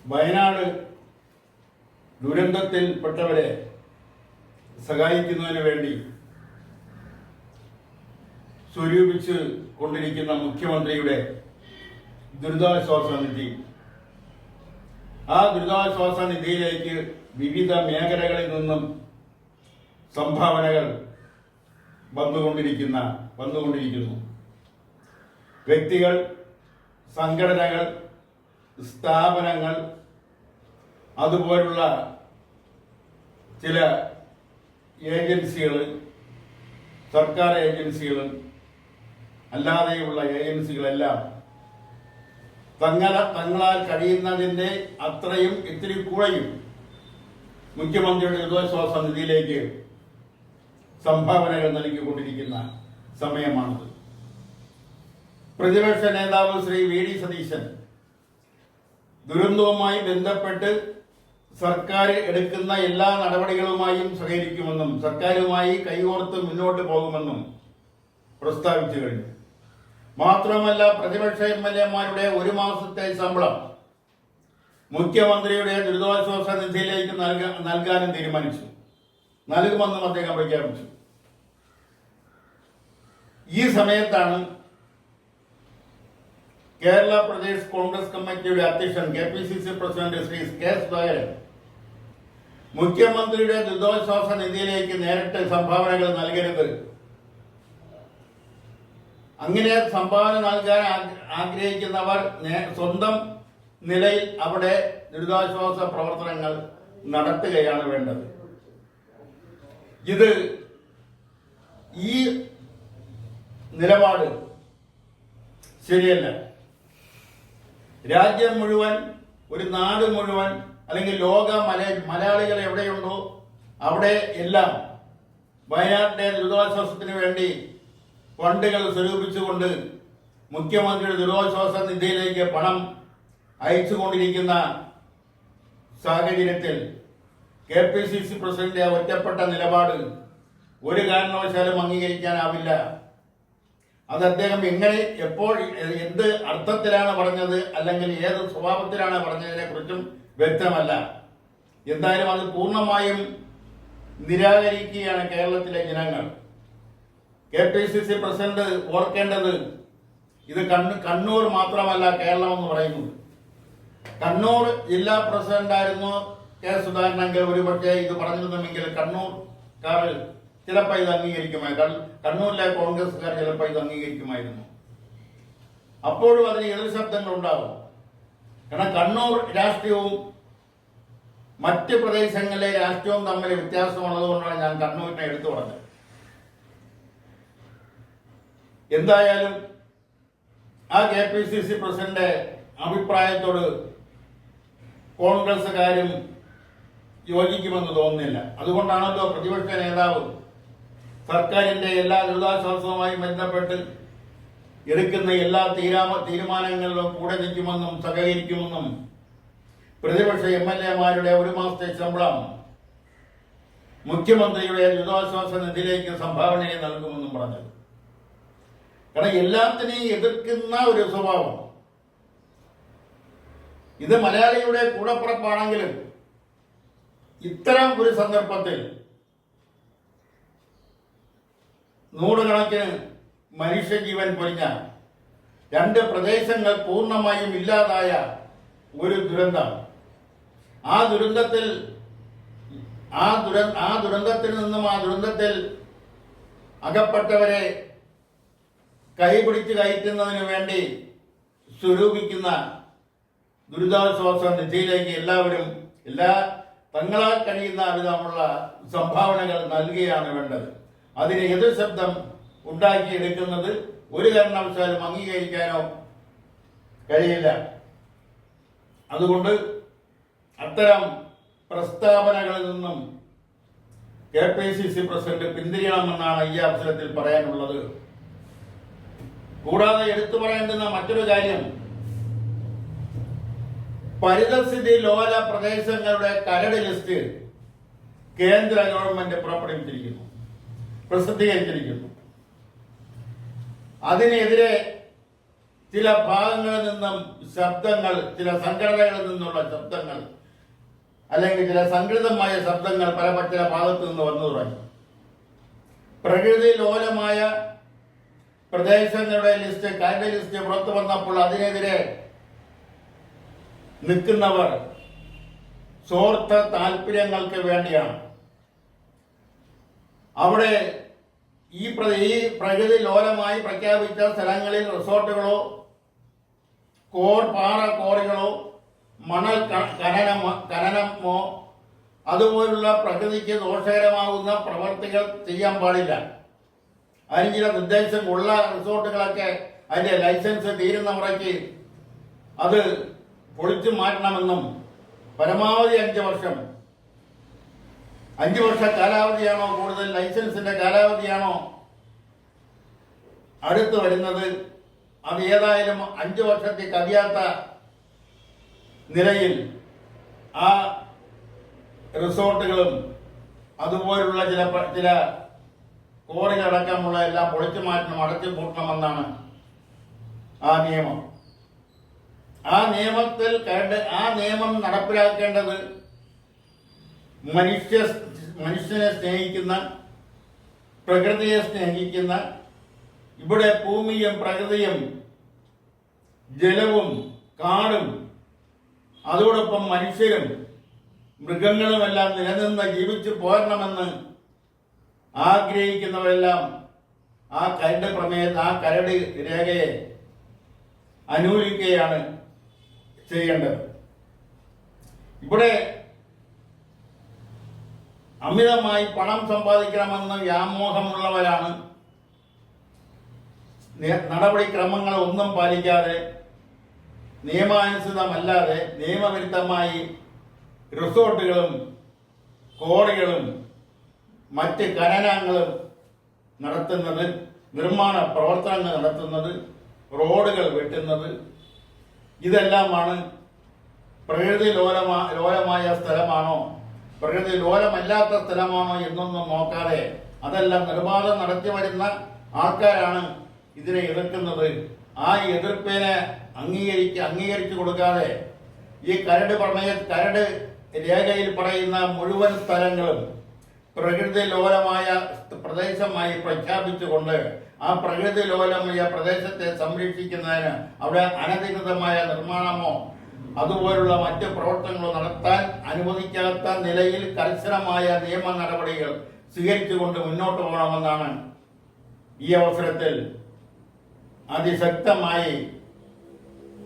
വയനാട് ദുരന്തത്തിൽപ്പെട്ടവരെ സഹായിക്കുന്നതിന് വേണ്ടി സ്വരൂപിച്ച് കൊണ്ടിരിക്കുന്ന മുഖ്യമന്ത്രിയുടെ ദുരിതാശ്വാസ നിധി, ആ ദുരിതാശ്വാസ നിധിയിലേക്ക് വിവിധ മേഖലകളിൽ നിന്നും സംഭാവനകൾ വന്നുകൊണ്ടിരിക്കുന്നു. വ്യക്തികൾ, സംഘടനകൾ, സ്ഥാപനങ്ങൾ, അതുപോലുള്ള ചില ഏജൻസികൾ, സർക്കാർ ഏജൻസികൾ, അല്ലാതെയുള്ള ഏജൻസികളെല്ലാം തങ്ങളാൽ കഴിയുന്നതിൻ്റെ അത്രയും ഇത്തിരി കൂടെയും മുഖ്യമന്ത്രിയുടെ ദുരിതാശ്വാസ നിധിയിലേക്ക് സംഭാവനകൾ നൽകിക്കൊണ്ടിരിക്കുന്ന സമയമാണത്. പ്രതിപക്ഷ നേതാവ് ശ്രീ വി ഡി സതീശൻ ദുരന്തവുമായി ബന്ധപ്പെട്ട് സർക്കാർ എടുക്കുന്ന എല്ലാ നടപടികളുമായും സഹകരിക്കുമെന്നും സർക്കാരുമായി കൈകോർത്ത് മുന്നോട്ട് പോകുമെന്നും പ്രസ്താവിച്ചു കഴിഞ്ഞു. മാത്രമല്ല, പ്രതിപക്ഷ MLA-മാരുടെ ഒരു മാസത്തെ ശമ്പളം മുഖ്യമന്ത്രിയുടെ ദുരിതാശ്വാസ നിധിയിലേക്ക് നൽകാനും തീരുമാനിച്ചു. നൽകുമെന്നും അദ്ദേഹം പ്രഖ്യാപിച്ചു. ഈ സമയത്താണ് കേരള പ്രദേശ് കോൺഗ്രസ് കമ്മിറ്റിയുടെ അധ്യക്ഷൻ KPCC president Shri K Sudhakaran മുഖ്യമന്ത്രിയുടെ ദുരിതാശ്വാസ നിധിയിലേക്ക് നേരിട്ട് സംഭാവനകൾ നൽകരുത്, അങ്ങനെ സംഭാവന നൽകാൻ ആഗ്രഹിക്കുന്നവർ സ്വന്തം നിലയിൽ അവിടെ ദുരിതാശ്വാസ പ്രവർത്തനങ്ങൾ നടത്തുകയാണ് വേണ്ടത്. ഈ നിലപാട് ശരിയല്ല. രാജ്യം മുഴുവൻ, ഒരു നാട് മുഴുവൻ, അല്ലെങ്കിൽ ലോക മലയാളികൾ എവിടെയുണ്ടോ അവിടെ എല്ലാം വയനാട്ടിലെ ദുരിതാശ്വാസത്തിന് വേണ്ടി ഫണ്ടുകൾ സ്വരൂപിച്ചുകൊണ്ട് മുഖ്യമന്ത്രിയുടെ ദുരിതാശ്വാസ നിധിയിലേക്ക് പണം അയച്ചുകൊണ്ടിരിക്കുന്ന സാഹചര്യത്തിൽ KPCC പ്രസിഡന്റ് ഒറ്റപ്പെട്ട നിലപാട് ഒരു കാരണവശാലും അംഗീകരിക്കാനാവില്ല. അത് അദ്ദേഹം എങ്ങനെ, എപ്പോൾ, എന്ത് അർത്ഥത്തിലാണ് പറഞ്ഞത്, അല്ലെങ്കിൽ ഏത് സ്വഭാവത്തിലാണ് പറഞ്ഞതിനെ കുറിച്ചും വ്യക്തമല്ല. എന്തായാലും അത് പൂർണ്ണമായും നിരാകരിക്കുകയാണ് കേരളത്തിലെ ജനങ്ങൾ. KPCC പ്രസിഡന്റ് ഓർക്കേണ്ടത്, ഇത് കണ്ണൂർ മാത്രമല്ല കേരളം എന്ന് പറയുന്നത്. കണ്ണൂർ ജില്ലാ പ്രസിഡന്റായിരുന്നു കെ സുധാകരനെങ്കിൽ ഒരുപക്ഷെ ഇത് പറഞ്ഞിരുന്നെങ്കിൽ കണ്ണൂർക്കാർ ചിലപ്പോൾ ഇത് അംഗീകരിക്കുമായിരുന്നു. കണ്ണൂരിലെ കോൺഗ്രസ്സുകാർ ചിലപ്പോൾ ഇത് അംഗീകരിക്കുമായിരുന്നു. അപ്പോഴും അതിന് എതിർ ശബ്ദങ്ങൾ ഉണ്ടാകും. കാരണം കണ്ണൂർ രാഷ്ട്രീയവും മറ്റ് പ്രദേശങ്ങളിലെ രാഷ്ട്രീയവും തമ്മിൽ വ്യത്യാസമുള്ളതുകൊണ്ടാണ് ഞാൻ കണ്ണൂരിനെ എടുത്തു പറഞ്ഞത്. എന്തായാലും ആ KPCC പ്രസിഡന്റ് അഭിപ്രായത്തോട് കോൺഗ്രസ്സുകാരും യോജിക്കുമെന്ന് തോന്നുന്നില്ല. അതുകൊണ്ടാണല്ലോ പ്രതിപക്ഷ നേതാവ് സർക്കാരിന്റെ എല്ലാ ദുരിതാശ്വാസവുമായി ബന്ധപ്പെട്ട് എടുക്കുന്ന എല്ലാ തീരുമാനങ്ങളിലും കൂടെ നിൽക്കുമെന്നും സഹകരിക്കുമെന്നും പ്രതിപക്ഷ MLA-മാരുടെ ഒരു മാസത്തെ ശമ്പളം മുഖ്യമന്ത്രിയുടെ ദുരിതാശ്വാസ നിധിയിലേക്ക് സംഭാവനയെ നൽകുമെന്നും പറഞ്ഞത്. കാരണം എല്ലാത്തിനെയും എതിർക്കുന്ന ഒരു സ്വഭാവം. ഇത് മലയാളിയുടെ കൂടപ്പിറപ്പാണെങ്കിലും ഇത്തരം ഒരു സന്ദർഭത്തിൽ നൂറുകണക്കിന് മനുഷ്യജീവൻ പൊലിഞ്ഞ രണ്ട് പ്രദേശങ്ങൾ പൂർണ്ണമായും ഇല്ലാതായ ഒരു ദുരന്തം, ആ ദുരന്തത്തിൽ ദുരന്തത്തിൽ അകപ്പെട്ടവരെ കൈപിടിച്ച് കയറ്റുന്നതിന് വേണ്ടി സ്വരൂപിക്കുന്ന ദുരിതാശ്വാസ നിധിയിലേക്ക് എല്ലാവരും തങ്ങളാൽ കഴിയുന്ന വിധമുള്ള സംഭാവനകൾ നൽകുകയാണ് വേണ്ടത്. അതിന് എതിർ ശബ്ദം ഉണ്ടാക്കിയെടുക്കുന്നത് ഒരു കാരണവശാലും അംഗീകരിക്കാനോ കഴിയില്ല. അതുകൊണ്ട് അത്തരം പ്രസ്താവനകളിൽ നിന്നും KPCC പ്രസിഡന്റ് പിന്തിരിയണമെന്നാണ് ഈ അവസരത്തിൽ പറയാനുള്ളത്. കൂടാതെ എടുത്തു പറയേണ്ടുന്ന മറ്റൊരു കാര്യം, പരിതസ്ഥിതി ലോല പ്രദേശങ്ങളുടെ കരട് ലിസ്റ്റ് കേന്ദ്ര ഗവൺമെന്റ് പ്രസിദ്ധീകരിച്ചിരിക്കുന്നു. അതിനെതിരെ ചില ഭാഗങ്ങളിൽ നിന്നും ശബ്ദങ്ങൾ, ചില സംഘടനകളിൽ നിന്നുള്ള ശബ്ദങ്ങൾ, അല്ലെങ്കിൽ ചില സംഘടിതമായ ശബ്ദങ്ങൾ ചില ഭാഗത്തു നിന്ന് വന്നു തുടങ്ങി. പ്രകൃതി ലോലമായ പ്രദേശങ്ങളുടെ കരട് ലിസ്റ്റ് പുറത്തു വന്നപ്പോൾ അതിനെതിരെ നിൽക്കുന്നവർ സ്വാർത്ഥ താല്പര്യങ്ങൾക്ക് വേണ്ടിയാണ്. അവിടെ ഈ പ്രകൃതി ലോലമായി പ്രഖ്യാപിച്ച സ്ഥലങ്ങളിൽ റിസോർട്ടുകളോ പാറ കോറികളോ മണൽ ഖനനമോ അതുപോലുള്ള പ്രകൃതിക്ക് ദോഷകരമാകുന്ന പ്രവർത്തികൾ ചെയ്യാൻ പാടില്ല. അതിന് ചില നിർദ്ദേശമുള്ള റിസോർട്ടുകളൊക്കെ അതിന്റെ ലൈസൻസ് തീരുന്ന മുറയ്ക്ക് അത് പൊളിച്ചു മാറ്റണമെന്നും പരമാവധി 5 വർഷം 5 വർഷ കാലാവധിയാണോ കൂടുതൽ ലൈസൻസിന്റെ കാലാവധിയാണോ അടുത്ത് വരുന്നത്, അത് ഏതായാലും 5 വർഷത്തിൽ കവിയാത്ത നിലയിൽ ആ റിസോർട്ടുകളും അതുപോലുള്ള ചില കോറികളടക്കമുള്ള എല്ലാം പൊളിച്ചു മാറ്റണം, അടച്ചു പൂട്ടണമെന്നാണ് ആ നിയമം. ആ നിയമം നടപ്പിലാക്കേണ്ടത് മനുഷ്യനെ സ്നേഹിക്കുന്ന, പ്രകൃതിയെ സ്നേഹിക്കുന്ന, ഇവിടെ ഭൂമിയും പ്രകൃതിയും ജലവും കാടും അതോടൊപ്പം മനുഷ്യരും മൃഗങ്ങളുമെല്ലാം നിലനിന്ന് ജീവിച്ചു പോരണമെന്ന് ആഗ്രഹിക്കുന്നവരെല്ലാം ആ കരട് രേഖയെ അനുകൂലിക്കുകയാണ് ചെയ്യേണ്ടത്. ഇവിടെ അമിതമായി പണം സമ്പാദിക്കണമെന്ന് വ്യാമോഹമുള്ളവരാണ് നടപടിക്രമങ്ങൾ ഒന്നും പാലിക്കാതെ, നിയമാനുസൃതമല്ലാതെ നിയമവിരുദ്ധമായി റിസോർട്ടുകളും കോറികളും മറ്റ് ഖനനങ്ങളും നടത്തുന്നത്, നിർമ്മാണ പ്രവർത്തനങ്ങൾ നടത്തുന്നത്, റോഡുകൾ വെട്ടുന്നത്, ഇതെല്ലാമാണ് പ്രകൃതി ലോലമായ സ്ഥലമാണോ പ്രകൃതി ലോലമല്ലാത്ത സ്ഥലമാണോ എന്നൊന്നും നോക്കാതെ അതെല്ലാം നിർമ്മാണം നടത്തി വരുന്ന ആൾക്കാരാണ് ഇതിനെ എതിർക്കുന്നത്. ആ എതിർപ്പിനെ അംഗീകരിച്ചു കൊടുക്കാതെ ഈ കരട് രേഖയിൽ പറയുന്ന മുഴുവൻ സ്ഥലങ്ങളും പ്രകൃതി ലോലമായ പ്രദേശമായി പ്രഖ്യാപിച്ചുകൊണ്ട് ആ പ്രകൃതി ലോലമായ പ്രദേശത്തെ സംരക്ഷിക്കുന്നതിന് അവിടെ അനധികൃതമായ നിർമ്മാണമോ അതുപോലുള്ള മറ്റ് പ്രവർത്തനങ്ങളോ നടത്താൻ അനുവദിക്കാത്ത നിലയിൽ കർശനമായ നിയമ നടപടികൾ സ്വീകരിച്ചുകൊണ്ട് മുന്നോട്ട് പോകണമെന്നാണ് ഈ അവസരത്തിൽ അതിശക്തമായി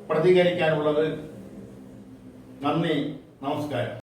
പ്രതികരിക്കാനുള്ളത്. നന്ദി, നമസ്കാരം.